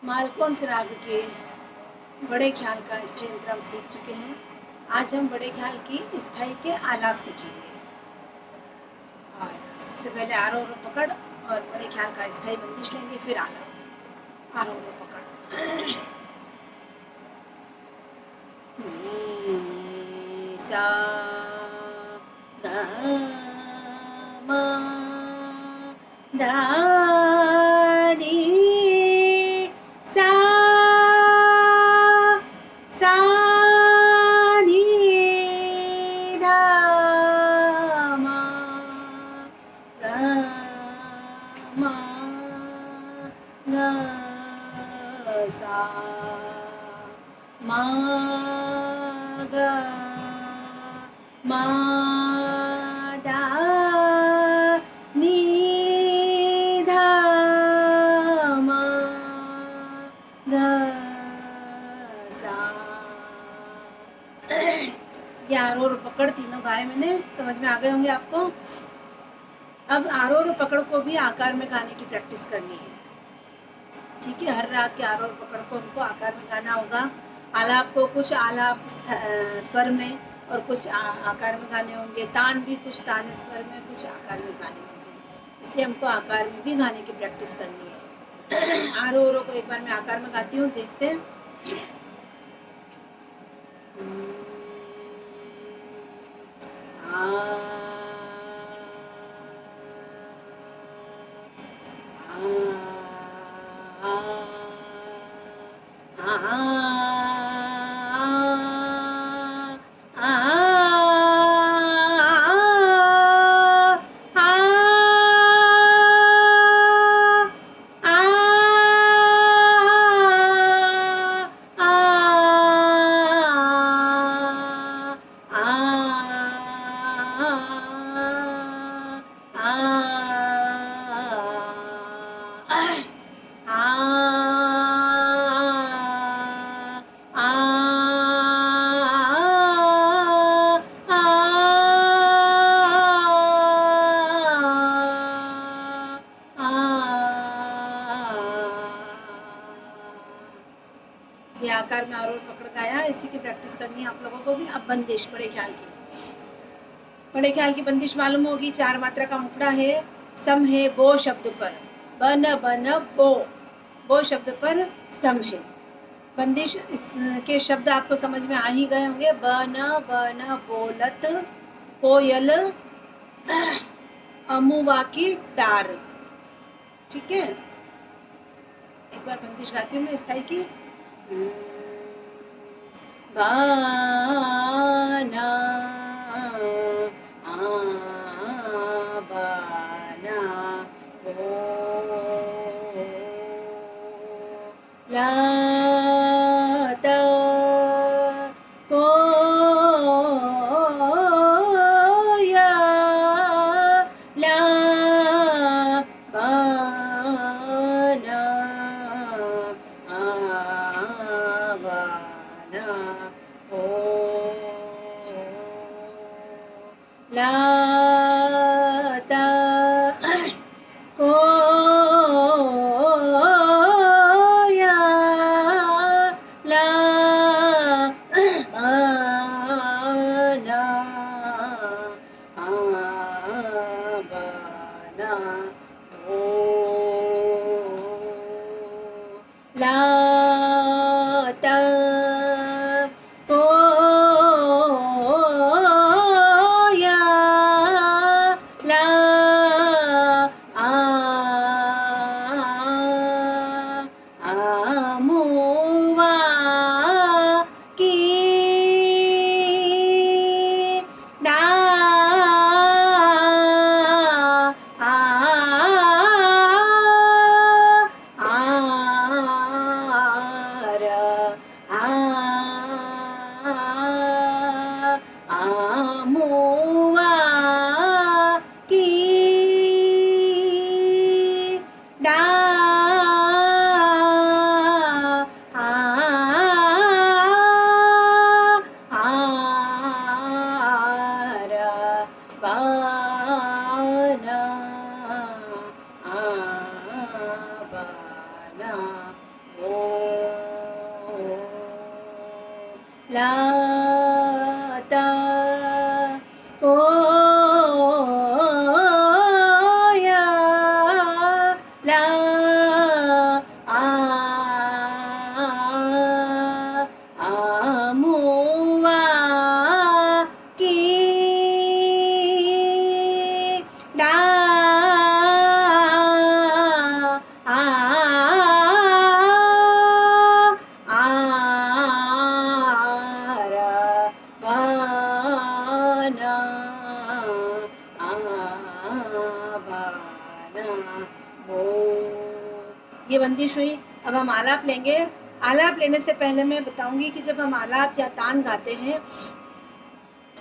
मालकौंस राग के बड़े ख्याल का स्थायी यंत्र हम सीख चुके हैं। आज हम बड़े ख्याल की स्थायी के आलाप सीखेंगे। और सबसे पहले आरोह पकड़ और बड़े ख्याल का स्थायी बंदिश लेंगे, फिर आलाप। आरोह पकड़। नी सा ग म धा नी सा सा नी धा म ग म ग सा मा ग मा धा नी धा मा ग सा। ये आरोह और पकड़ तीनों गाए मैंने, समझ में आ गए होंगे आपको। अब आरोह और पकड़ को भी आकार में गाने की प्रैक्टिस करनी है। ठीक है, हर राग के आरोह और पकड़ को उनको आकार में गाना होगा। आलाप को कुछ आलाप स्वर में और कुछ आकार में गाने होंगे। तान भी कुछ तान स्वर में, कुछ आकार में गाने होंगे। इसलिए हमको आकार में भी गाने की प्रैक्टिस करनी है। आरोह को एक बार मैं आकार में गाती हूँ, देखते हैं। ये आकार में आरोह पकड़ गाया, इसी की प्रैक्टिस करनी है आप लोगों को भी। अब बंदिश बड़े ख्याल की। बड़े ख्याल की बंदिश मालूम होगी। 4 मात्रा का मुखड़ा है, सम है बो शब्द पर, बन बन बो, बो शब्द पर सम है। बंदिश के शब्द आपको समझ में आ ही गए होंगे। बन बन बोलत कोयल अमुवा की डार। ठीक है, एक बार बंदिश गाती हूँ मैं स्थाई की। बाना बाना लाता कोया ला बाना बाना ओ लाता कोया ला बाना बाना ओ लाता कोया ला आमुवा की आमुआ की डा बाना बाना ओ ला ता ओ या ला आ आमुआ की डा आ आरा बाना आ बाना बो। ये बंदिश हुई। अब हम आलाप लेंगे। आलाप लेने से पहले मैं बताऊंगी कि जब हम आलाप या तान गाते हैं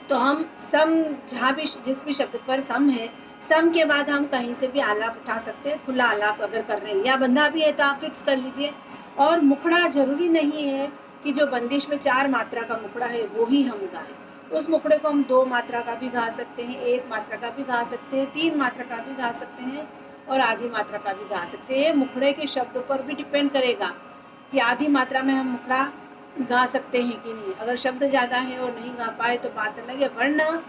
तो हम सम, जहाँ भी जिस भी शब्द पर सम है, सम के बाद हम कहीं से भी आलाप उठा सकते हैं। खुला आलाप अगर कर रहे हैं या बंधा भी है तो आप फिक्स कर लीजिए। और मुखड़ा जरूरी नहीं है कि जो बंदिश में 4 मात्रा का मुखड़ा है वो ही हम गाएं। उस मुखड़े को हम 2 मात्रा का भी गा सकते हैं, 1 मात्रा का भी गा सकते हैं, 3 मात्रा का भी गा सकते हैं और आधी मात्रा का भी गा सकते हैं। मुखड़े के शब्दों पर भी डिपेंड करेगा कि आधी मात्रा में हम मुखड़ा गा सकते हैं कि नहीं। अगर शब्द ज़्यादा है और नहीं गा पाए तो बात अलग है, वरना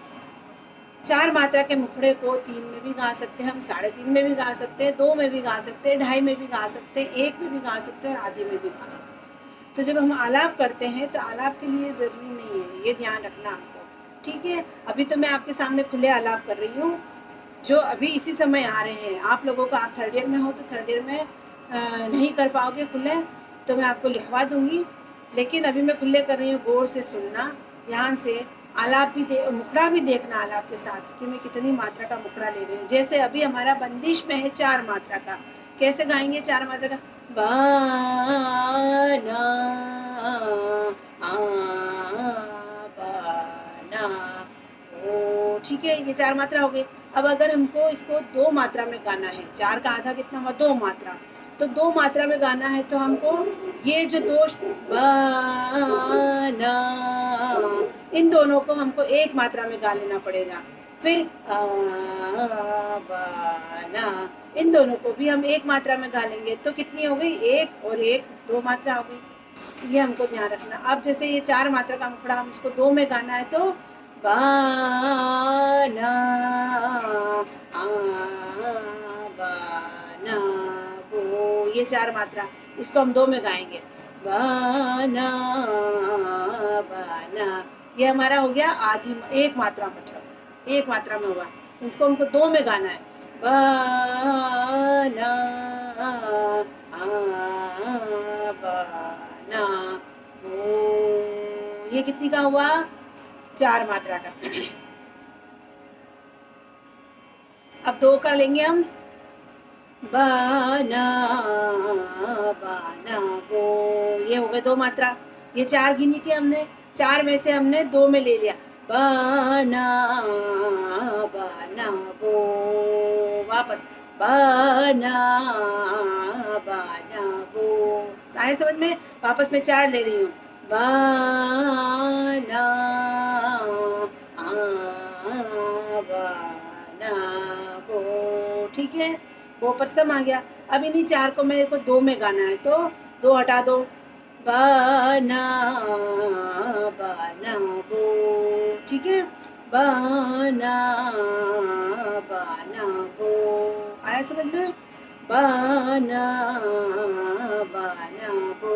4 मात्रा के मुखड़े को 3 में भी गा सकते हैं हम, 3.5 में भी गा सकते हैं, 2 में भी गा सकते हैं, 2.5 में भी गा सकते हैं, 1 में भी गा सकते हैं और आधी में भी गा सकते हैं। तो जब हम आलाप करते हैं तो आलाप के लिए ज़रूरी नहीं है, ये ध्यान रखना आपको, ठीक है। अभी तो मैं आपके सामने खुले आलाप कर रही हूँ जो अभी इसी समय आ रहे हैं। आप लोगों को, आप 3rd ईयर में हो तो 3rd ईयर में नहीं कर पाओगे खुले, तो मैं आपको लिखवा दूंगी। लेकिन अभी मैं खुले कर रही हूँ, गौर से सुनना, ध्यान से। आलाप भी मुखड़ा भी देखना आलाप के साथ कि मैं कितनी मात्रा का मुखड़ा ले रही हूँ। जैसे अभी हमारा बंदिश में है 4 मात्रा का, कैसे गाएंगे 4 मात्रा का? बाना आ बाना ओ, ठीक है, ये 4 मात्रा हो गई। अब अगर हमको इसको 2 मात्रा में गाना है, 4 का आधा कितना हुआ? 2 मात्रा। तो 2 मात्रा में गाना है तो हमको ये जो दोष बाना, इन दोनों को हमको 1 मात्रा में गा लेना पड़ेगा। फिर बाना, इन दोनों को भी हम 1 मात्रा में गा लेंगे तो कितनी हो गई? 1 और 1 2 मात्रा हो गई। ये हमको ध्यान रखना। अब जैसे ये 4 मात्रा का मुखड़ा हम इसको 2 में गाना है तो बाना आ बाना बो, ये 4 मात्रा, इसको हम 2 में गाएंगे। बाना बाना, ये हमारा हो गया आधी 1 मात्रा, मतलब 1 मात्रा में हुआ। इसको हमको 2 में गाना है। बाना आ बाना बो, ये कितनी का हुआ? 4 मात्रा का। अब 2 कर लेंगे हम। बाना बाना बो, ये हो गए 2 मात्रा। ये 4 गिनी थी हमने, 4 में से हमने 2 में ले लिया। बाना बाना बो, वापस बाना बाना बो। आए समझ में? वापस मैं 4 ले रही हूँ। बाना आ बाना बो, ठीक है, वो पर सम आ गया। अब इन्हीं 4 को मेरे को 2 में गाना है तो 2 हटा दो। बाना बाना बो, ठीक है, बाना बाना बो। आया समझ में? बाना बाना बो,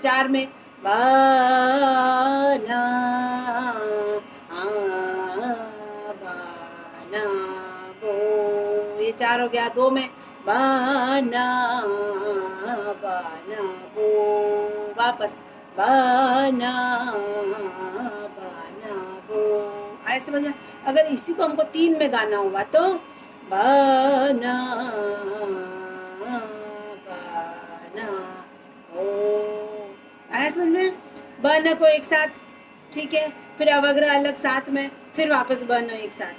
4 में बाना आ बाना बो, ये 4 हो गया। 2 में बाना बाना बो, वापस बाना बाना बो। आए समझ में? अगर इसी को हमको 3 में गाना हुआ तो बाना बाना बो। आया समझ में? बना को एक साथ, ठीक है, फिर अवग्रह अलग साथ में, फिर वापस बना एक साथ।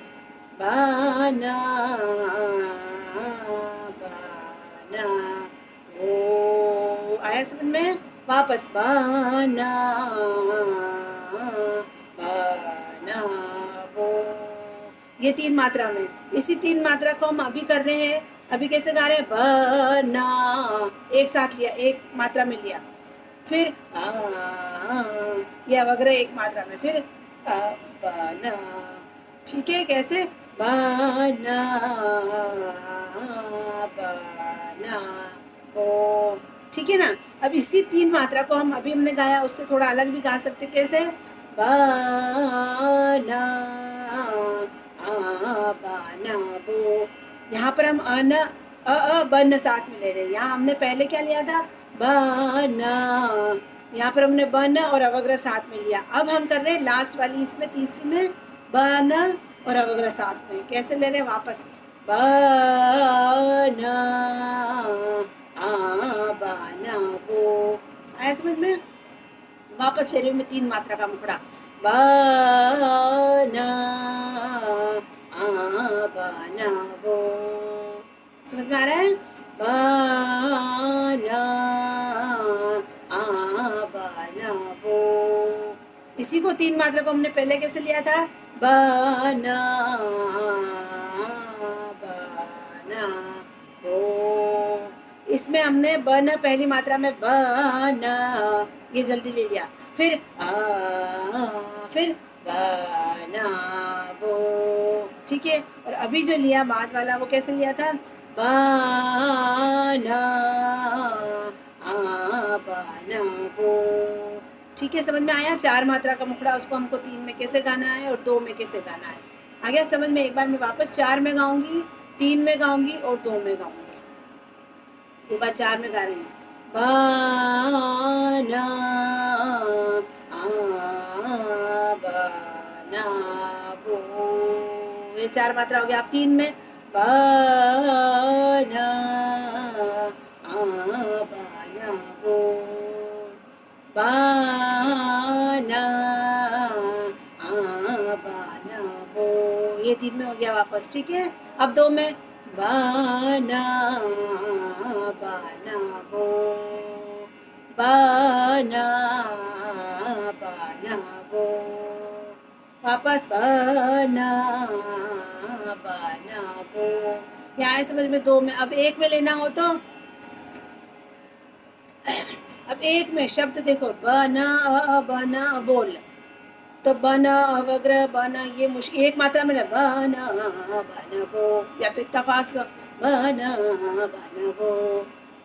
बाना बाना ओ, आया समझ में? वापस बाना बाना बो, ये 3 मात्रा में। इसी 3 मात्रा को हम अभी कर रहे हैं अभी कैसे गा रहे हैं, बना, एक साथ लिया, एक मात्रा में लिया, फिर ये अवग्रह एक मात्रा में, फिर बना, ठीक है, कैसे, बना बना ओ, ठीक है ना। अब इसी 3 मात्रा को हम अभी हमने गाया उससे थोड़ा अलग भी गा सकते, कैसे, बना बना बो, यहाँ पर हम अन बन साथ में ले रहे हैं। यहाँ हमने पहले क्या लिया था, बना, यहाँ पर हमने बन और अवग्रह साथ में लिया। अब हम कर रहे हैं लास्ट वाली इसमें, तीसरी में, बन और अवग्रह साथ में, कैसे ले रहे हैं वापस, बना बना बो, आया समझ में, वापस ले रही हूँ मैं 3 मात्रा का मुखड़ा, बना बना बो, समझ में आ रहा है, बना बना बो। इसी को 3 मात्रा को हमने पहले कैसे लिया था, बना बना बो, इसमें हमने बना पहली मात्रा में, बना, ये जल्दी ले लिया, फिर फिर बना बो, ठीक है। और अभी जो लिया बाद वाला वो कैसे लिया था, बना बना बो, ठीक है, समझ में आया। 4 मात्रा का मुखड़ा, उसको हमको 3 में कैसे गाना है और 2 में कैसे गाना है, आ गया समझ में। एक बार मैं वापस 4 में गाऊंगी, 3 में गाऊंगी और 2 में गाऊंगी। एक बार 4 में गा रही हूँ, बना बना बो, ये 4 मात्रा हो गया। आप 3 में, बना बना बो, बना बना बो, ये 3 में हो गया वापस, ठीक है। अब 2 में, बना बना बो, बना बना बो, वापस बना बना बो, यहाँ है समझ में। 2 में, अब 1 में लेना हो तो, अब 1 में शब्द देखो, बना बोल, तो बना अवग्रह बना, ये मुश्किल, एक मात्रा में बना बना बो, या तो इतना फास्ट लो, बना बना बो,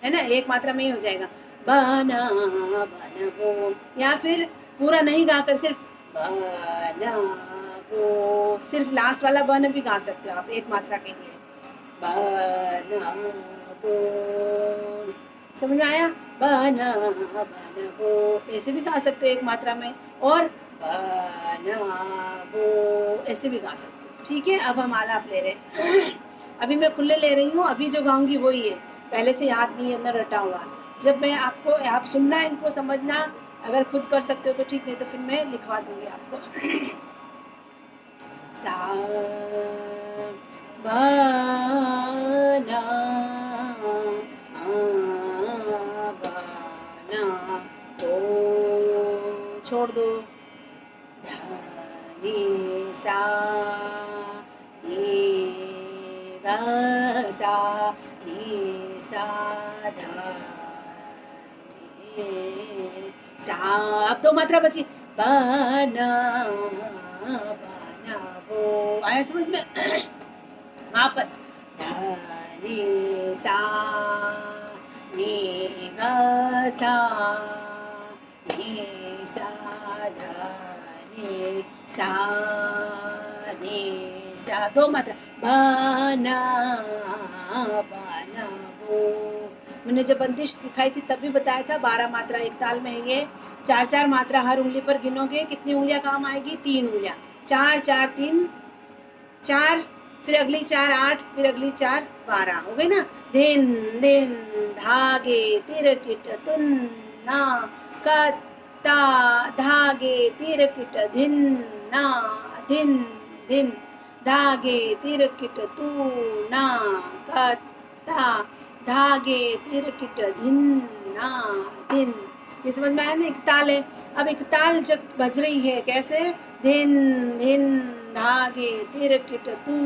है ना, एक मात्रा में ही हो जाएगा, बना बना बो। या फिर पूरा नहीं गाकर सिर्फ बना बो, सिर्फ लास्ट वाला बन भी गा सकते हो आप एक मात्रा के लिए, बना बो, समझ में आया, बना बना बो, ऐसे भी गा सकते हो एक मात्रा में, और बना बो ऐसे भी गा सकते हो, ठीक है। अब हम आलाप ले रहे हैं, अभी मैं खुले ले रही हूँ, अभी जो गाऊंगी वही है, पहले से याद नहीं है, अंदर रटा हुआ। जब मैं आपको, आप सुनना है, इनको समझना, अगर खुद कर सकते हो तो ठीक, नहीं तो फिर मैं लिखवा दूंगी आपको। सा बना बना तो छोड़ दो, नी सा नी गा सा नी सा धा नी सा, अब 2 मात्रा बची, बना बना बो, आया समझ में। वापस, धा नी सा नी गा सा नी सा धा नी सा नी सा, 2 मात्रा, बना बना बो। मैंने जब बंदिश सिखाई थी तब भी बताया था 12 मात्रा एक ताल में है ये, 4-4 मात्रा हर उंगली पर गिनोगे कितनी उंगलियां काम आएगी, 3 उंगलियां, 4 4 3 4, फिर अगली 4 8, फिर अगली 4 12, हो गई ना। दिन दिन धागे तिरकिट तुन्ना कत्ता, धागे तिरकिट धिन्ना धिन धिन, धागे तिरकिट तूना कत्ता, धागे तिरकिट धिन्ना धिन। ये समझ में आया ना, एक ताल है। अब एक ताल जब बज रही है कैसे, धिन धिन धागे तिरकिट तू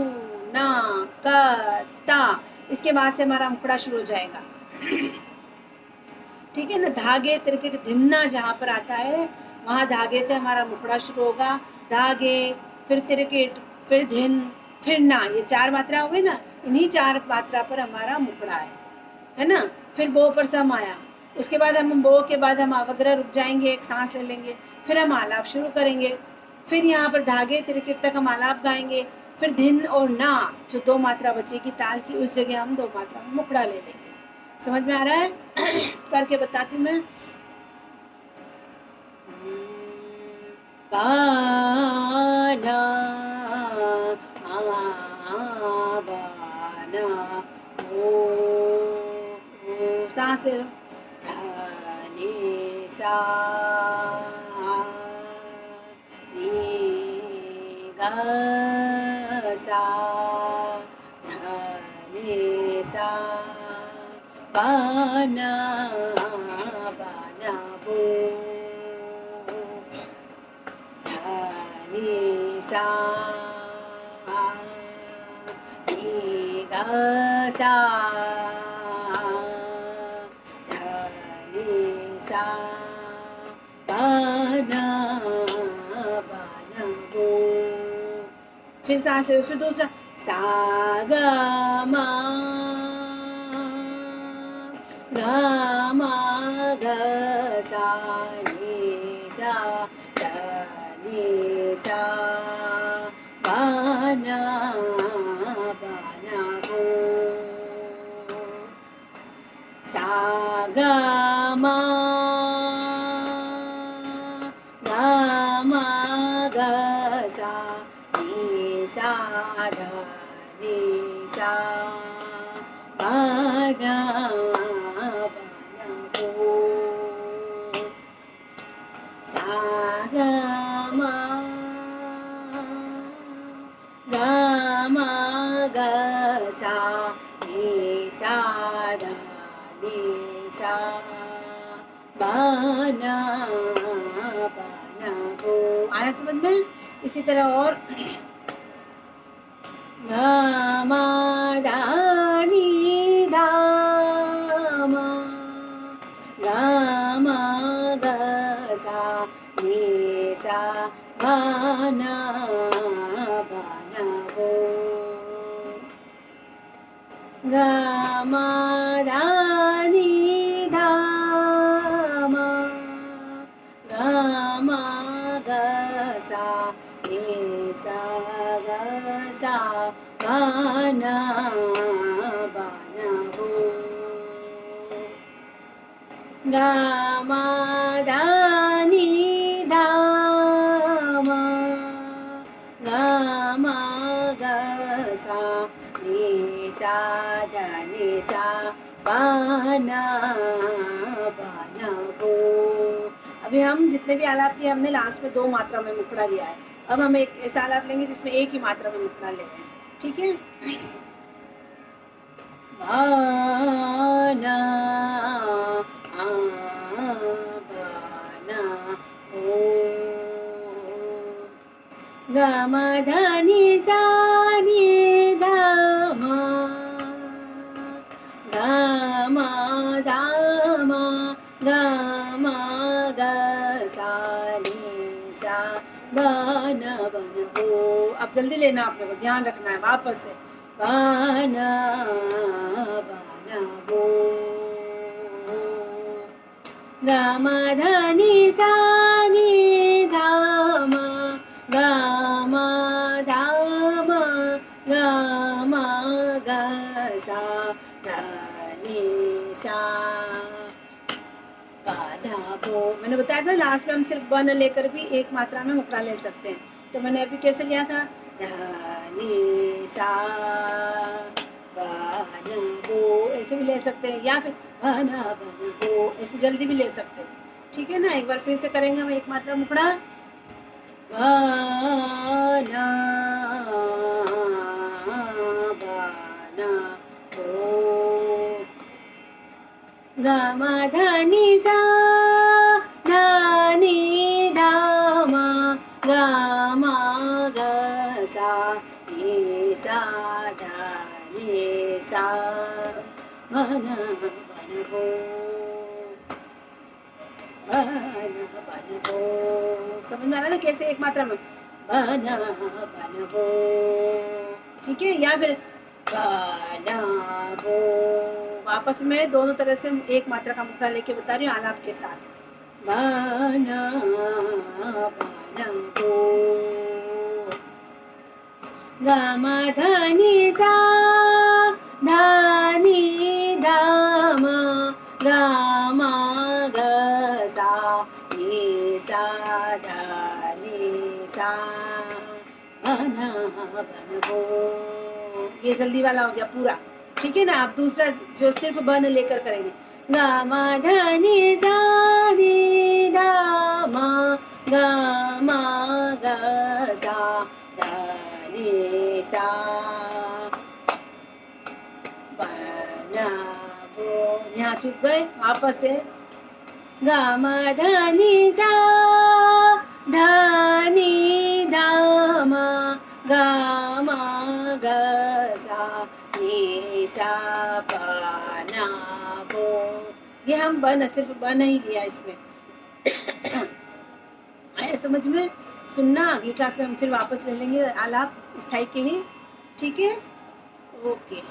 ना कता, इसके बाद से हमारा मुखड़ा शुरू हो जाएगा। ठीक है ना, धागे त्रिकिट धिन्ना जहाँ पर आता है वहाँ धागे से हमारा मुखड़ा शुरू होगा। धागे, फिर त्रिकिट, फिर धिन, फिर ना, ये 4 मात्रा हो गई ना, इन्हीं 4 मात्रा पर हमारा मुखड़ा है ना। फिर बो पर सम आया, उसके बाद हम बो के बाद हम अवग्रह रुक जाएंगे, एक सांस ले लेंगे, फिर हम आलाप शुरू करेंगे। फिर यहाँ पर धागे त्रिकिट तक हम आलाप गाएंगे, फिर धिन और ना जो 2 मात्रा बचेगी ताल की, उस जगह हम 2 मात्रा में मुखड़ा ले लेंगे। समझ में आ रहा है? करके बताती हूँ मैं। बाना बाना ओ सांस ले लो। धनी सा नी गा सा धनी सा बाना बाना बो धनी सा नी गा सा धनी सा बाना बाना बो। फिर सांस, फिर दूसरा सा गा मा गा मा गा सा नी सा धा नी सा बाना बाना बो। सा गा मा गा सा नी सा धा नी सा बाना बाना बो। सा गा मा गा सा नी सा धा नी सा बाना बाना बो। आया समझ में? इसी तरह और गा मा धा नी धा मा गा मा गा सा नी सा बाना बाना बो। गा मा धा नी धा मा गा मा गा सा नी सा गा सा बाना बाना बो। गा मा धा नी धा मा गा मा गा सा नी सा धा नी सा बाना बाना बो। अभी हम जितने भी आलाप लिए हमने लास्ट में 2 मात्रा में मुखड़ा लिया है। अब हम एक ऐसा आलाप लेंगे जिसमें एक ही मात्रा में मुखड़ा ले रहे हैं। ठीक है? बाना बाना ओ गा मा धा नी सा नी धा मा गा मा धा मा गा मा गा सा नी सा बाना बाना बो। अब जल्दी लेना, आपने को ध्यान रखना है वापस से। बाना बाना बो। गा मा धा नी सा नी धा मा गा मा धा मा गा मा गा सा धा नी सा बाना बो। मैंने बताया था लास्ट में हम सिर्फ वन लेकर भी एक मात्रा में मुखड़ा ले सकते हैं। तो मैंने अभी कैसे लिया था? धा नी सा बाना बो, ऐसे भी ले सकते हैं, या फिर बाना बाना बो, ऐसे जल्दी भी ले सकते हैं। ठीक है ना? एक बार फिर से करेंगे हम एक मात्रा मुखड़ा। बाना बाना बो। गा मा धा नी सा धा नी धा मा गा मा गा सा नी सा धा नी सा बनबो। समझ में आ रहा है ना कैसे एक मात्रा में बना बनबो, ठीक है। या फिर बनबो, वापस में दोनों तरह से एक मात्रा का मुखड़ा लेके बता रही हूँ आलाप के साथ। बना बनबो, गामा धनी सा धनी धामा, गामा गसा नि सा धनी सा, बना बनबो। ये जल्दी वाला हो गया पूरा, ठीक है ना। आप दूसरा जो सिर्फ बन लेकर करेंगे, गामा धनी सा नि धामा, गामा गसा धनी सा, बनबो। यहाँ चुप गए, वापस से गामा धनी सा धनी धामा, गामा गसा नि सा, बनबो। ये हम बन सिर्फ बन ही लिया इसमें। आया समझ में? सुनना, अगली क्लास में हम फिर वापस ले लेंगे आलाप स्थाई के ही, ठीक है। ओके।